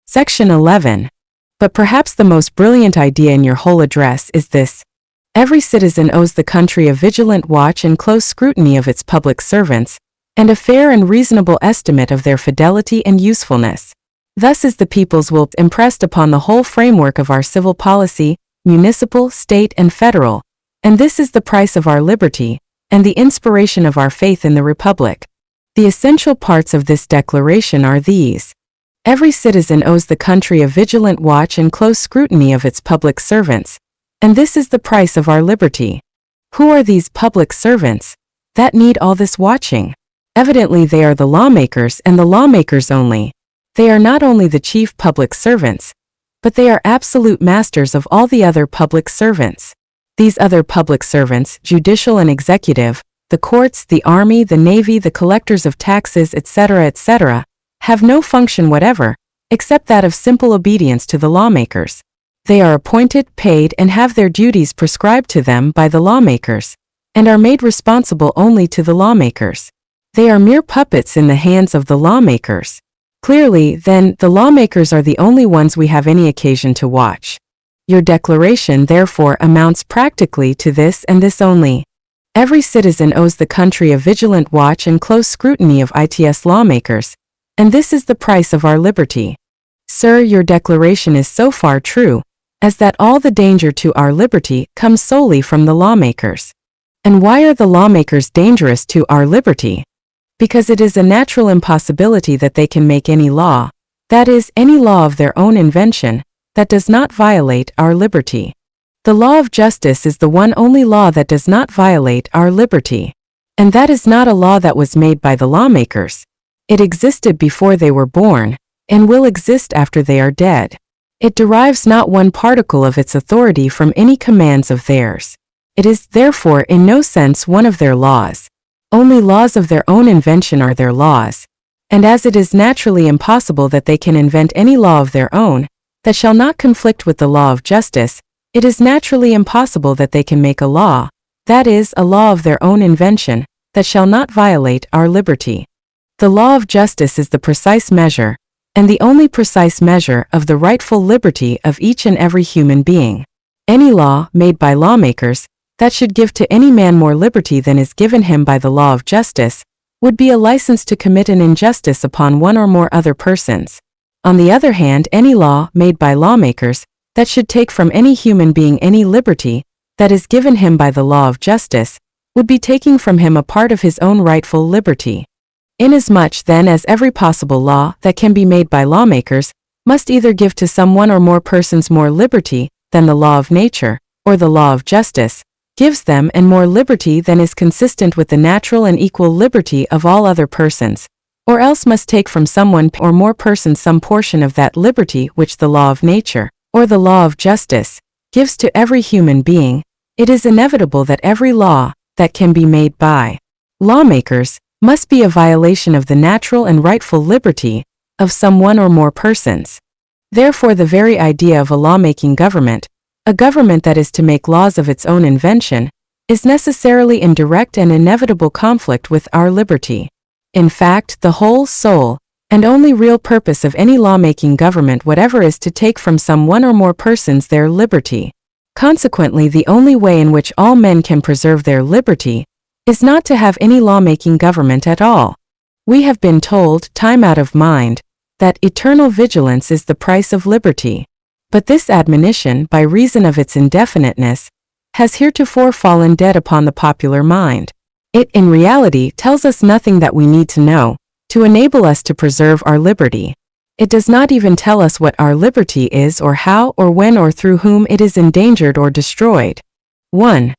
Section 11. But perhaps the most brilliant idea in your whole address is this. Every citizen owes the country a vigilant watch and close scrutiny of its public servants, and a fair and reasonable estimate of their fidelity and usefulness. Thus is the people's will impressed upon the whole framework of our civil policy, municipal, state, and federal, and this is the price of our liberty, and the inspiration of our faith in the Republic. The essential parts of this declaration are these. Every citizen owes the country a vigilant watch and close scrutiny of its public servants, and this is the price of our liberty. Who are these public servants that need all this watching? Evidently they are the lawmakers and the lawmakers only. They are not only the chief public servants, but they are absolute masters of all the other public servants. These other public servants, judicial and executive, the courts, the army, the navy, the collectors of taxes, etc., have no function whatever, except that of simple obedience to the lawmakers. They are appointed, paid, and have their duties prescribed to them by the lawmakers, and are made responsible only to the lawmakers. They are mere puppets in the hands of the lawmakers. Clearly, then, the lawmakers are the only ones we have any occasion to watch. Your declaration, therefore, amounts practically to this and this only. Every citizen owes the country a vigilant watch and close scrutiny of its lawmakers, and this is the price of our liberty. Sir, your declaration is so far true, as that all the danger to our liberty comes solely from the lawmakers. And why are the lawmakers dangerous to our liberty? Because it is a natural impossibility that they can make any law, that is, any law of their own invention, that does not violate our liberty. The law of justice is the one only law that does not violate our liberty. And that is not a law that was made by the lawmakers. It existed before they were born, and will exist after they are dead. It derives not one particle of its authority from any commands of theirs. It is, therefore, in no sense one of their laws. Only laws of their own invention are their laws. And as it is naturally impossible that they can invent any law of their own, that shall not conflict with the law of justice, it is naturally impossible that they can make a law, that is, a law of their own invention, that shall not violate our liberty. The law of justice is the precise measure, and the only precise measure of the rightful liberty of each and every human being. Any law, made by lawmakers, that should give to any man more liberty than is given him by the law of justice, would be a license to commit an injustice upon one or more other persons. On the other hand, any law, made by lawmakers, that should take from any human being any liberty, that is given him by the law of justice, would be taking from him a part of his own rightful liberty. Inasmuch then as every possible law that can be made by lawmakers must either give to some one or more persons more liberty than the law of nature, or the law of justice gives them and more liberty than is consistent with the natural and equal liberty of all other persons, or else must take from someone or more persons some portion of that liberty which the law of nature, or the law of justice, gives to every human being, it is inevitable that every law that can be made by lawmakers must be a violation of the natural and rightful liberty of some one or more persons. Therefore the very idea of a lawmaking government, a government that is to make laws of its own invention, is necessarily in direct and inevitable conflict with our liberty. In fact, the whole, sole, and only real purpose of any lawmaking government whatever is to take from some one or more persons their liberty. Consequently, the only way in which all men can preserve their liberty is not to have any lawmaking government at all. We have been told, time out of mind, that eternal vigilance is the price of liberty. But this admonition, by reason of its indefiniteness, has heretofore fallen dead upon the popular mind. It, in reality, tells us nothing that we need to know, to enable us to preserve our liberty. It does not even tell us what our liberty is or how or when or through whom it is endangered or destroyed. 1.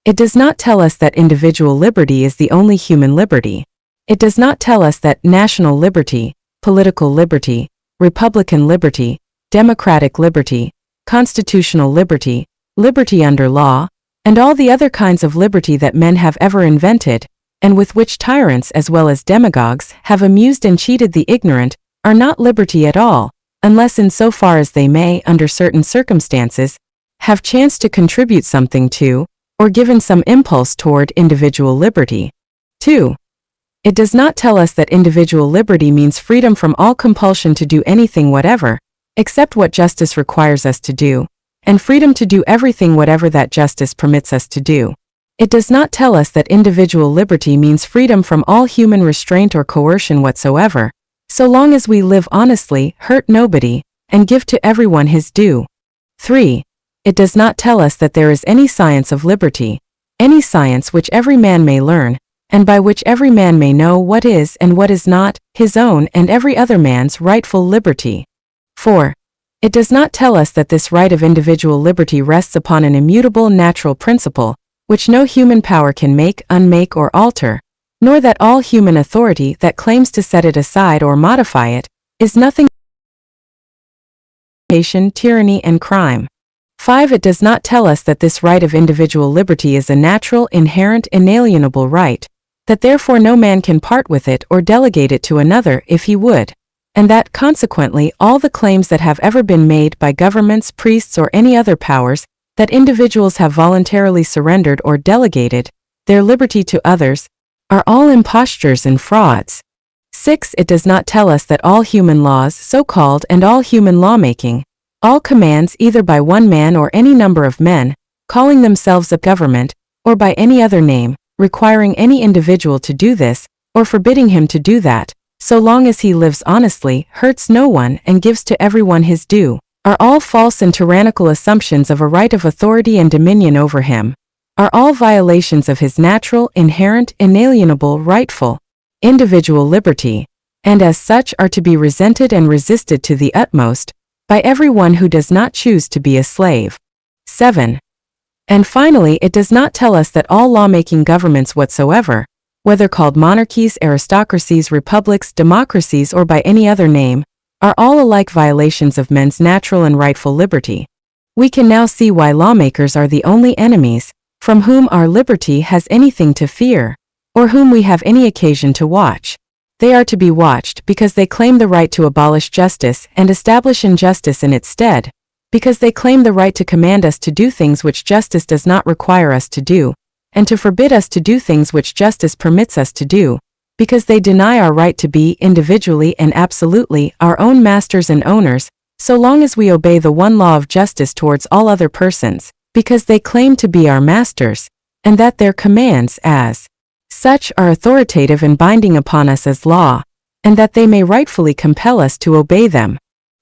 It does not tell us that individual liberty is the only human liberty. It does not tell us that national liberty, political liberty, republican liberty, democratic liberty, constitutional liberty, liberty under law, and all the other kinds of liberty that men have ever invented, and with which tyrants as well as demagogues have amused and cheated the ignorant, are not liberty at all, unless in so far as they may, under certain circumstances, have chanced to contribute something to, or given some impulse toward individual liberty. 2. It does not tell us that individual liberty means freedom from all compulsion to do anything whatever, except what justice requires us to do, and freedom to do everything whatever that justice permits us to do. It does not tell us that individual liberty means freedom from all human restraint or coercion whatsoever, so long as we live honestly, hurt nobody, and give to everyone his due. 3. It does not tell us that there is any science of liberty, any science which every man may learn, and by which every man may know what is and what is not his own and every other man's rightful liberty. 4. It does not tell us that this right of individual liberty rests upon an immutable natural principle, which no human power can make, unmake, or alter, nor that all human authority that claims to set it aside or modify it is nothing but tyranny and crime. 5. It does not tell us that this right of individual liberty is a natural, inherent, inalienable right, that therefore no man can part with it or delegate it to another if he would, and that, consequently, all the claims that have ever been made by governments, priests, or any other powers, that individuals have voluntarily surrendered or delegated their liberty to others, are all impostures and frauds. 6. It does not tell us that all human laws, so-called, and all human lawmaking, all commands either by one man or any number of men, calling themselves a government, or by any other name, requiring any individual to do this, or forbidding him to do that, so long as he lives honestly, hurts no one, and gives to everyone his due, are all false and tyrannical assumptions of a right of authority and dominion over him, are all violations of his natural, inherent, inalienable, rightful, individual liberty, and as such are to be resented and resisted to the utmost by everyone who does not choose to be a slave. 7. And finally, it does not tell us that all lawmaking governments whatsoever, whether called monarchies, aristocracies, republics, democracies, or by any other name, are all alike violations of men's natural and rightful liberty. We can now see why lawmakers are the only enemies from whom our liberty has anything to fear, or whom we have any occasion to watch. They are to be watched because they claim the right to abolish justice and establish injustice in its stead, because they claim the right to command us to do things which justice does not require us to do, and to forbid us to do things which justice permits us to do, because they deny our right to be, individually and absolutely, our own masters and owners, so long as we obey the one law of justice towards all other persons, because they claim to be our masters, and that their commands, as such, are authoritative and binding upon us as law, and that they may rightfully compel us to obey them.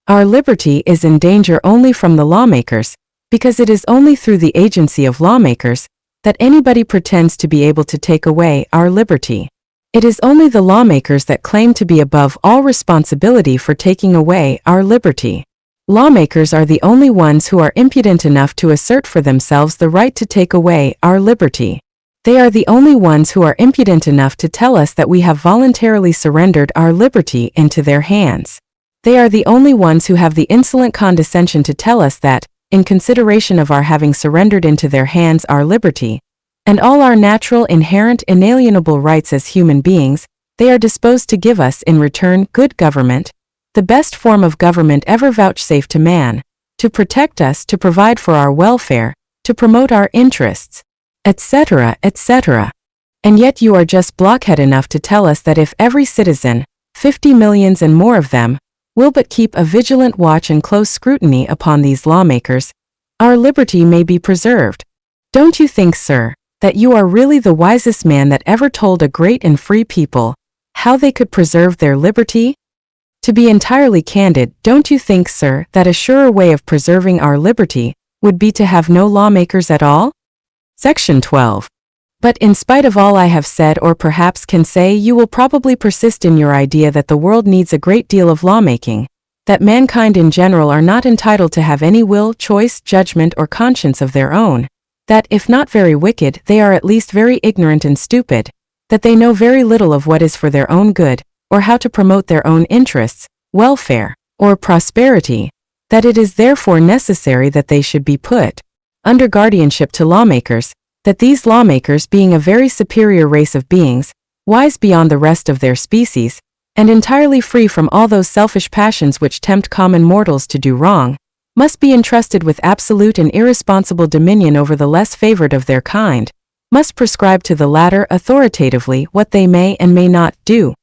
Our liberty is in danger only from the lawmakers, because it is only through the agency of lawmakers that anybody pretends to be able to take away our liberty. It is only the lawmakers that claim to be above all responsibility for taking away our liberty. Lawmakers are the only ones who are impudent enough to assert for themselves the right to take away our liberty. They are the only ones who are impudent enough to tell us that we have voluntarily surrendered our liberty into their hands. They are the only ones who have the insolent condescension to tell us that, in consideration of our having surrendered into their hands our liberty, and all our natural, inherent, inalienable rights as human beings, they are disposed to give us in return good government, the best form of government ever vouchsafed to man, to protect us, to provide for our welfare, to promote our interests, etc., etc. And yet you are just blockhead enough to tell us that if every citizen, 50 millions and more of them, will but keep a vigilant watch and close scrutiny upon these lawmakers, our liberty may be preserved. Don't you think, sir, that you are really the wisest man that ever told a great and free people how they could preserve their liberty? To be entirely candid, don't you think, sir, that a surer way of preserving our liberty would be to have no lawmakers at all? Section 12. But in spite of all I have said or perhaps can say, you will probably persist in your idea that the world needs a great deal of lawmaking, that mankind in general are not entitled to have any will, choice, judgment, or conscience of their own, that if not very wicked, they are at least very ignorant and stupid, that they know very little of what is for their own good, or how to promote their own interests, welfare, or prosperity, that it is therefore necessary that they should be put under guardianship to lawmakers, that these lawmakers, being a very superior race of beings, wise beyond the rest of their species, and entirely free from all those selfish passions which tempt common mortals to do wrong, must be entrusted with absolute and irresponsible dominion over the less favored of their kind, must prescribe to the latter authoritatively what they may and may not do,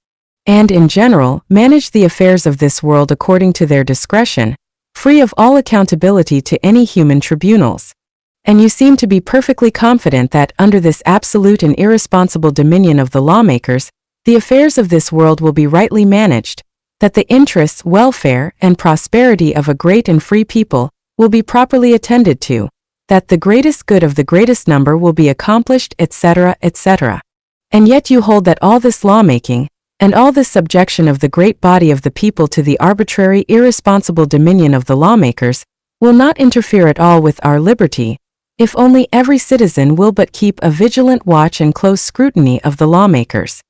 and in general, manage the affairs of this world according to their discretion, free of all accountability to any human tribunals. And you seem to be perfectly confident that, under this absolute and irresponsible dominion of the lawmakers, the affairs of this world will be rightly managed, that the interests, welfare, and prosperity of a great and free people will be properly attended to, that the greatest good of the greatest number will be accomplished, etc., etc. And yet you hold that all this lawmaking, and all this subjection of the great body of the people to the arbitrary, irresponsible dominion of the lawmakers, will not interfere at all with our liberty, if only every citizen will but keep a vigilant watch and close scrutiny of the lawmakers.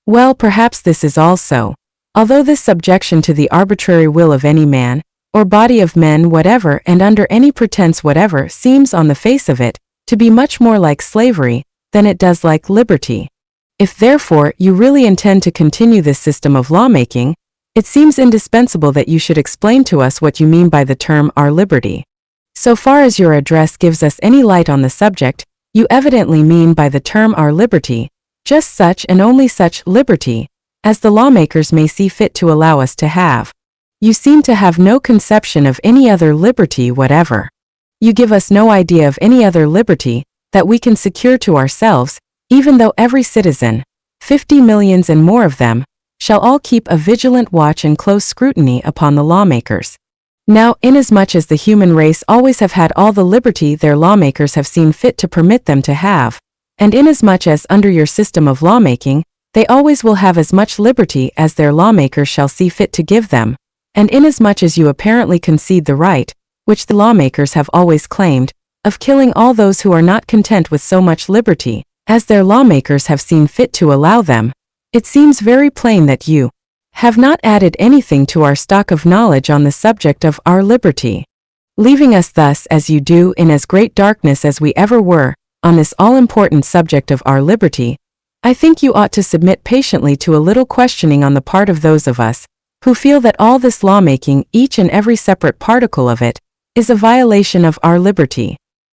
Well, perhaps this is also. Although this subjection to the arbitrary will of any man, or body of men whatever and under any pretense whatever seems on the face of it, to be much more like slavery, than it does like liberty. If therefore you really intend to continue this system of lawmaking, it seems indispensable that you should explain to us what you mean by the term our liberty. So far as your address gives us any light on the subject, you evidently mean by the term our liberty, just such and only such liberty, as the lawmakers may see fit to allow us to have. You seem to have no conception of any other liberty whatever. You give us no idea of any other liberty that we can secure to ourselves, even though every citizen, 50 millions and more of them, shall all keep a vigilant watch and close scrutiny upon the lawmakers. Now, inasmuch as the human race always have had all the liberty their lawmakers have seen fit to permit them to have, and inasmuch as under your system of lawmaking, they always will have as much liberty as their lawmakers shall see fit to give them, and inasmuch as you apparently concede the right, which the lawmakers have always claimed, of killing all those who are not content with so much liberty, as their lawmakers have seen fit to allow them, it seems very plain that you have not added anything to our stock of knowledge on the subject of our liberty. Leaving us thus as you do in as great darkness as we ever were, on this all-important subject of our liberty, I think you ought to submit patiently to a little questioning on the part of those of us, who feel that all this lawmaking, each and every separate particle of it, is a violation of our liberty.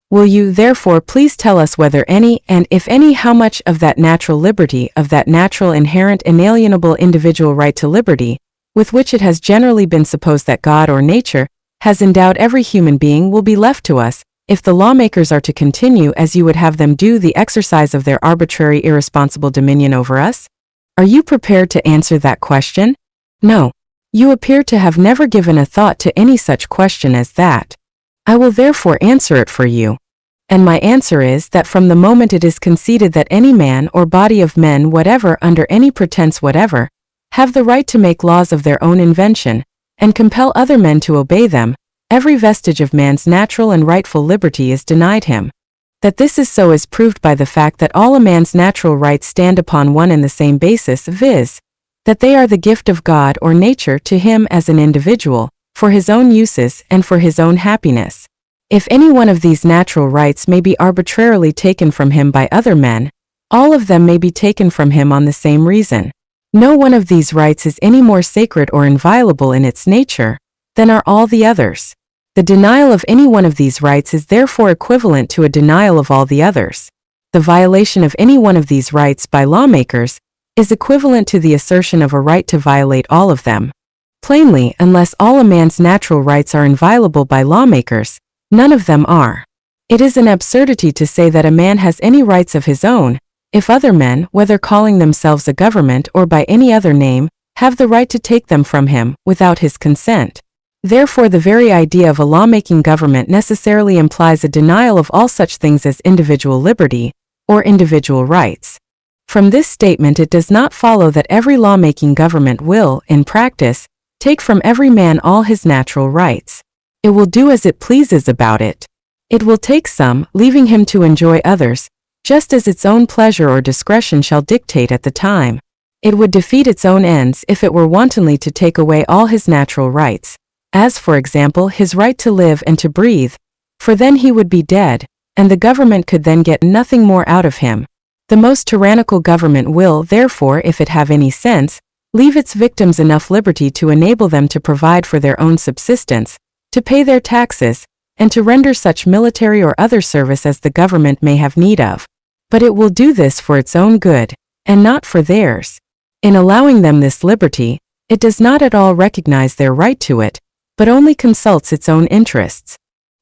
Will you, therefore, please tell us whether any, and if any, how much of that natural liberty, of that natural inherent inalienable individual right to liberty, with which it has generally been supposed that God or nature has endowed every human being will be left to us, if the lawmakers are to continue as you would have them do the exercise of their arbitrary irresponsible dominion over us? Are you prepared to answer that question? No. You appear to have never given a thought to any such question as that. I will therefore answer it for you. And my answer is that from the moment it is conceded that any man or body of men whatever under any pretense whatever, have the right to make laws of their own invention, and compel other men to obey them, every vestige of man's natural and rightful liberty is denied him. That this is so is proved by the fact that all a man's natural rights stand upon one and the same basis, viz., that they are the gift of God or nature to him as an individual, for his own uses and for his own happiness. If any one of these natural rights may be arbitrarily taken from him by other men, all of them may be taken from him on the same reason. No one of these rights is any more sacred or inviolable in its nature than are all the others. The denial of any one of these rights is therefore equivalent to a denial of all the others. The violation of any one of these rights by lawmakers is equivalent to the assertion of a right to violate all of them. Plainly, unless all a man's natural rights are inviolable by lawmakers, none of them are. It is an absurdity to say that a man has any rights of his own, if other men, whether calling themselves a government or by any other name, have the right to take them from him, without his consent. Therefore the very idea of a lawmaking government necessarily implies a denial of all such things as individual liberty, or individual rights. From this statement it does not follow that every lawmaking government will, in practice, take from every man all his natural rights. It will do as it pleases about it. It will take some, leaving him to enjoy others, just as its own pleasure or discretion shall dictate at the time. It would defeat its own ends if it were wantonly to take away all his natural rights, as for example his right to live and to breathe, for then he would be dead, and the government could then get nothing more out of him. The most tyrannical government will, therefore, if it have any sense, leave its victims enough liberty to enable them to provide for their own subsistence, to pay their taxes, and to render such military or other service as the government may have need of. but it will do this for its own good, and not for theirs. In allowing them this liberty, it does not at all recognize their right to it, but only consults its own interests.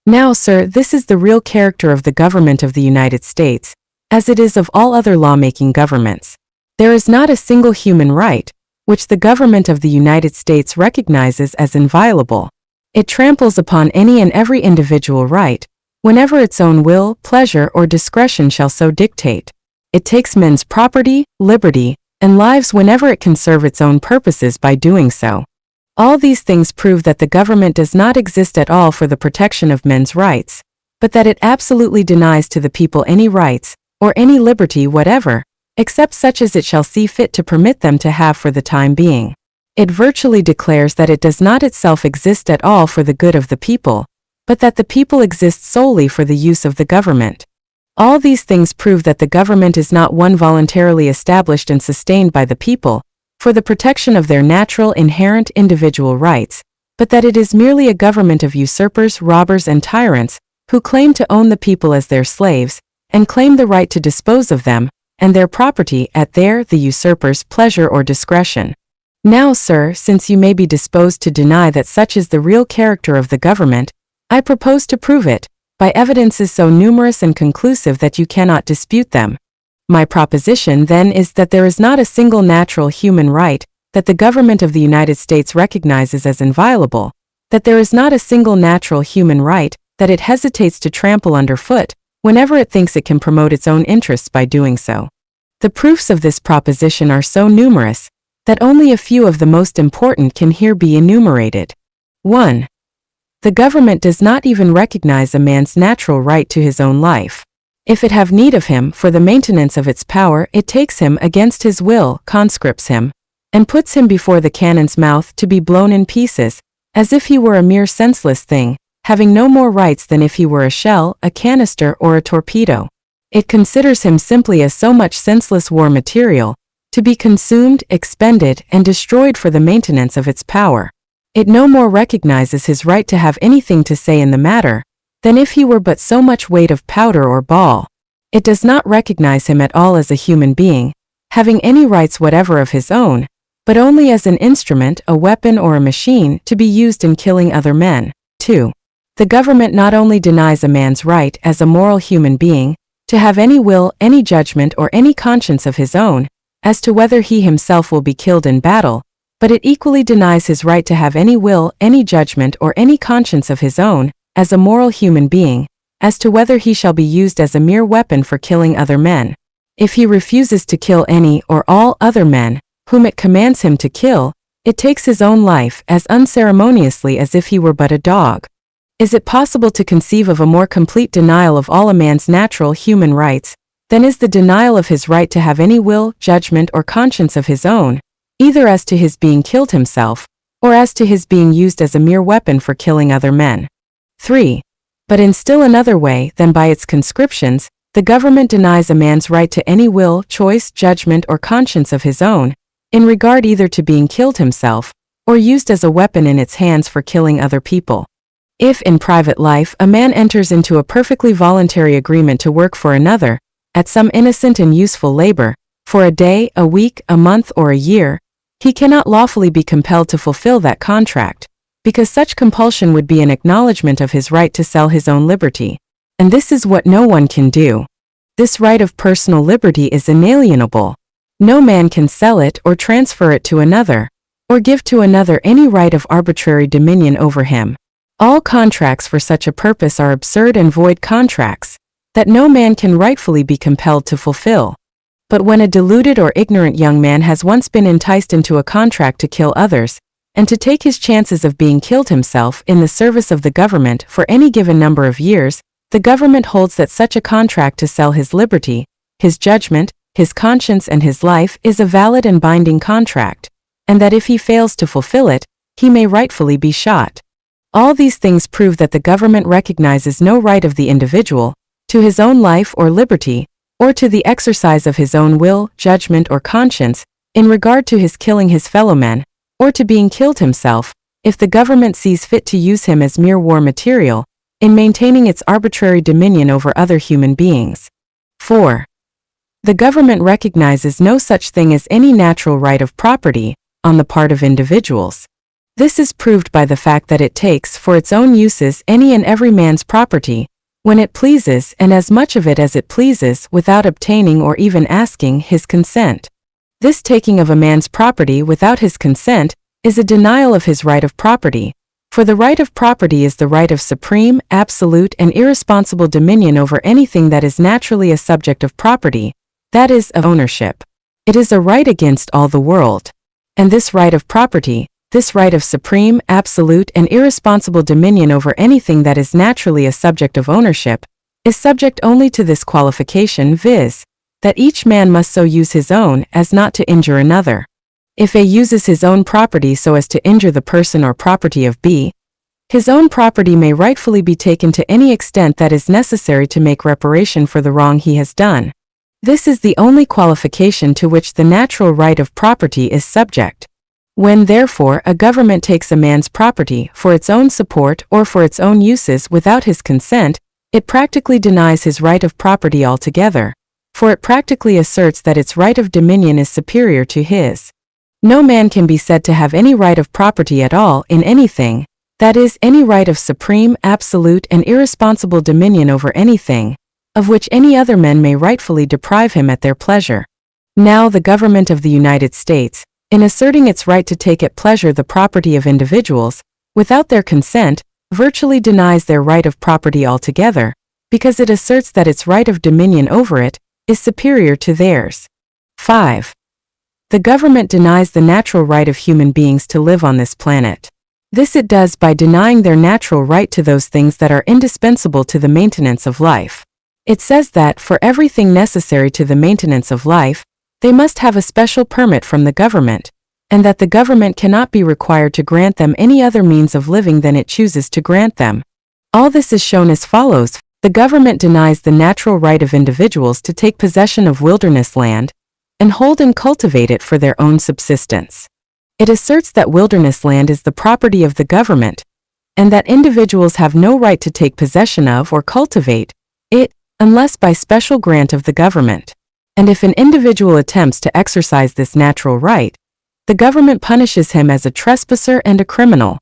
Now, sir, this is the real character of the government of the United States, as it is of all other lawmaking governments. There is not a single human right, which the government of the United States recognizes as inviolable. It tramples upon any and every individual right, whenever its own will, pleasure, or discretion shall so dictate. It takes men's property, liberty, and lives whenever it can serve its own purposes by doing so. All these things prove that the government does not exist at all for the protection of men's rights, but that it absolutely denies to the people any rights, or any liberty whatever, except such as it shall see fit to permit them to have for the time being. It virtually declares that it does not itself exist at all for the good of the people, but that the people exist solely for the use of the government. All these things prove that the government is not one voluntarily established and sustained by the people, for the protection of their natural inherent individual rights, but that it is merely a government of usurpers, robbers, and tyrants, who claim to own the people as their slaves, and claim the right to dispose of them, and their property at the usurper's pleasure or discretion. Now, sir, since you may be disposed to deny that such is the real character of the government, I propose to prove it, by evidences so numerous and conclusive that you cannot dispute them. My proposition, then, is that there is not a single natural human right that the government of the United States recognizes as inviolable, that there is not a single natural human right that it hesitates to trample underfoot whenever it thinks it can promote its own interests by doing so. The proofs of this proposition are so numerous that only a few of the most important can here be enumerated. 1. The government does not even recognize a man's natural right to his own life. If it have need of him for the maintenance of its power, it takes him against his will, conscripts him, and puts him before the cannon's mouth to be blown in pieces, as if he were a mere senseless thing, having no more rights than if he were a shell, a canister, or a torpedo. It considers him simply as so much senseless war material, to be consumed, expended, and destroyed for the maintenance of its power. It no more recognizes his right to have anything to say in the matter, than if he were but so much weight of powder or ball. It does not recognize him at all as a human being, having any rights whatever of his own, but only as an instrument, a weapon, or a machine to be used in killing other men. 2. The government not only denies a man's right as a moral human being to have any will, any judgment, or any conscience of his own as to whether he himself will be killed in battle, but it equally denies his right to have any will, any judgment, or any conscience of his own as a moral human being as to whether he shall be used as a mere weapon for killing other men. If he refuses to kill any or all other men whom it commands him to kill, it takes his own life as unceremoniously as if he were but a dog. Is it possible to conceive of a more complete denial of all a man's natural human rights than is the denial of his right to have any will, judgment, or conscience of his own, either as to his being killed himself, or as to his being used as a mere weapon for killing other men? 3. But in still another way than by its conscriptions, the government denies a man's right to any will, choice, judgment, or conscience of his own, in regard either to being killed himself, or used as a weapon in its hands for killing other people. If in private life a man enters into a perfectly voluntary agreement to work for another, at some innocent and useful labor, for a day, a week, a month, or a year, he cannot lawfully be compelled to fulfill that contract, because such compulsion would be an acknowledgment of his right to sell his own liberty. And this is what no one can do. This right of personal liberty is inalienable. No man can sell it or transfer it to another, or give to another any right of arbitrary dominion over him. All contracts for such a purpose are absurd and void contracts, that no man can rightfully be compelled to fulfill. But when a deluded or ignorant young man has once been enticed into a contract to kill others, and to take his chances of being killed himself in the service of the government for any given number of years, the government holds that such a contract to sell his liberty, his judgment, his conscience, and his life is a valid and binding contract, and that if he fails to fulfill it, he may rightfully be shot. All these things prove that the government recognizes no right of the individual to his own life or liberty, or to the exercise of his own will, judgment, or conscience, in regard to his killing his fellow men, or to being killed himself, if the government sees fit to use him as mere war material, in maintaining its arbitrary dominion over other human beings. 4. The government recognizes no such thing as any natural right of property on the part of individuals. This is proved by the fact that it takes for its own uses any and every man's property, when it pleases and as much of it as it pleases without obtaining or even asking his consent. This taking of a man's property without his consent is a denial of his right of property, for the right of property is the right of supreme, absolute, and irresponsible dominion over anything that is naturally a subject of property, that is, of ownership. It is a right against all the world. And this right of property, this right of supreme, absolute, and irresponsible dominion over anything that is naturally a subject of ownership, is subject only to this qualification, viz., that each man must so use his own as not to injure another. If A uses his own property so as to injure the person or property of B, his own property may rightfully be taken to any extent that is necessary to make reparation for the wrong he has done. This is the only qualification to which the natural right of property is subject. When, therefore, a government takes a man's property for its own support or for its own uses without his consent, it practically denies his right of property altogether, for it practically asserts that its right of dominion is superior to his. No man can be said to have any right of property at all in anything, that is, any right of supreme, absolute, and irresponsible dominion over anything, of which any other men may rightfully deprive him at their pleasure. Now the government of the United States, in asserting its right to take at pleasure the property of individuals, without their consent, virtually denies their right of property altogether, because it asserts that its right of dominion over it is superior to theirs. 5. The government denies the natural right of human beings to live on this planet. This it does by denying their natural right to those things that are indispensable to the maintenance of life. It says that, for everything necessary to the maintenance of life, they must have a special permit from the government, and that the government cannot be required to grant them any other means of living than it chooses to grant them. All this is shown as follows. The government denies the natural right of individuals to take possession of wilderness land, and hold and cultivate it for their own subsistence. It asserts that wilderness land is the property of the government, and that individuals have no right to take possession of or cultivate it, unless by special grant of the government. And if an individual attempts to exercise this natural right, the government punishes him as a trespasser and a criminal.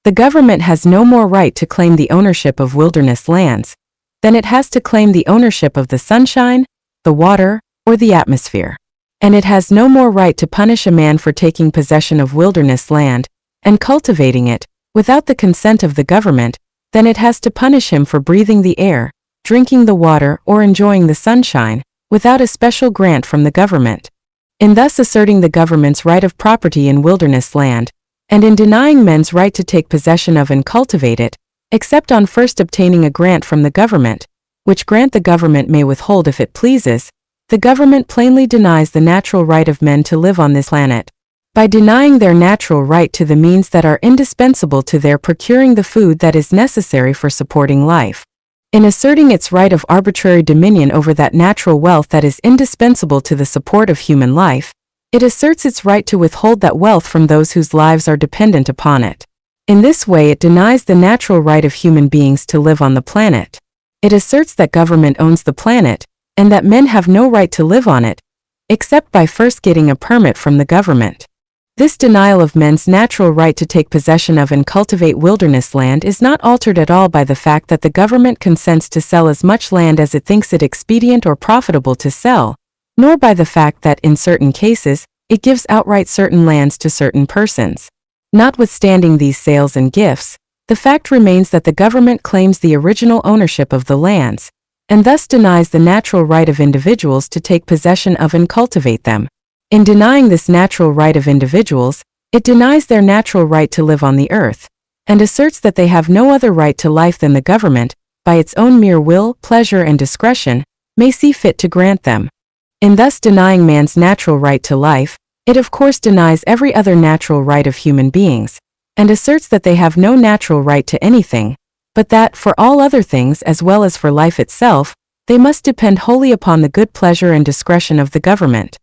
The government has no more right to claim the ownership of wilderness lands than it has to claim the ownership of the sunshine, the water, or the atmosphere. And it has no more right to punish a man for taking possession of wilderness land and cultivating it without the consent of the government than it has to punish him for breathing the air, drinking the water, or enjoying the sunshine without a special grant from the government. In thus asserting the government's right of property in wilderness land, and in denying men's right to take possession of and cultivate it, except on first obtaining a grant from the government, which grant the government may withhold if it pleases, the government plainly denies the natural right of men to live on this planet, by denying their natural right to the means that are indispensable to their procuring the food that is necessary for supporting life. In asserting its right of arbitrary dominion over that natural wealth that is indispensable to the support of human life, it asserts its right to withhold that wealth from those whose lives are dependent upon it. In this way it denies the natural right of human beings to live on the planet. It asserts that government owns the planet, and that men have no right to live on it, except by first getting a permit from the government. This denial of men's natural right to take possession of and cultivate wilderness land is not altered at all by the fact that the government consents to sell as much land as it thinks it expedient or profitable to sell, nor by the fact that, in certain cases, it gives outright certain lands to certain persons. Notwithstanding these sales and gifts, the fact remains that the government claims the original ownership of the lands, and thus denies the natural right of individuals to take possession of and cultivate them. In denying this natural right of individuals, it denies their natural right to live on the earth, and asserts that they have no other right to life than the government, by its own mere will, pleasure, and discretion, may see fit to grant them. In thus denying man's natural right to life, it of course denies every other natural right of human beings, and asserts that they have no natural right to anything, but that, for all other things as well as for life itself, they must depend wholly upon the good pleasure and discretion of the government.